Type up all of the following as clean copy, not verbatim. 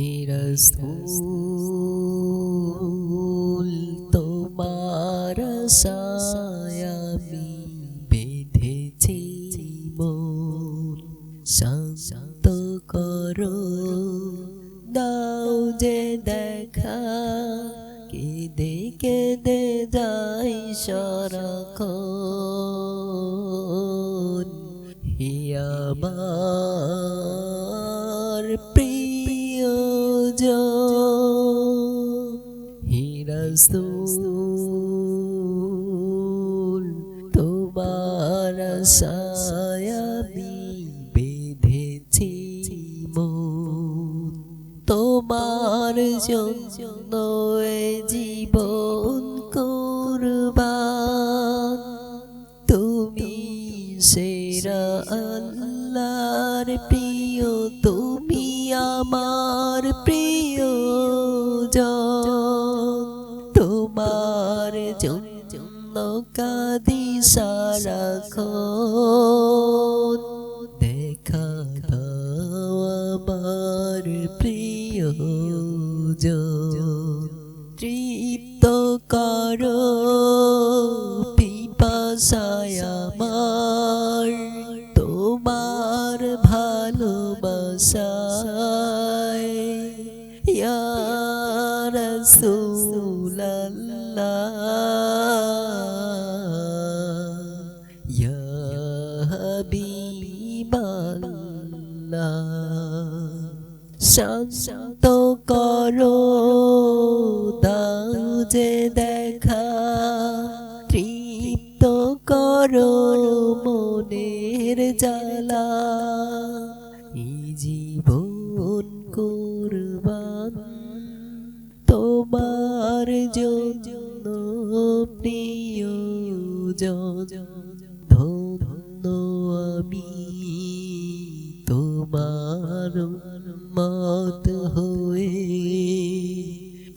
হে রাসূল তোমার আশায় আমি বেঁধেছি মন শান্ত করো দাও যে দেখা কেঁদে কেঁদে যাই সারাক্ষণ হে আমার প্রিয়জন হে রাসূল তোমার আশায় আমি বেঁধেছি মন তোমার জন্য এ জীবন কুরবান তুমি সেরা আল্লাহর প্রিয় তুমি আমার প্রিয়জন তোমার জন্য কাঁদি সারাক্ষণ দেখা দাও আমার প্রিয়জন তৃপ্ত করো পিপাসায় আমার তোমার ভালোবাসায় ইয়া রাসূলুল্লাহ ইয়া হাবিবাল্লাহ শান্ত করো দাও যে দেখা তৃপ্ত করো মনের জ্বালা এই জীবন কুরবান তোমার জন্য প্রিয়জন ধন্য আমি তোমার মত হয়ে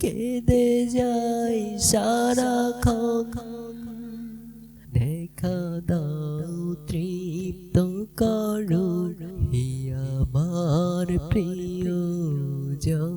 কেঁদে যাই সারাক্ষণ দেখা দাও তৃপ্ত করো হে আমার প্রিয়জন।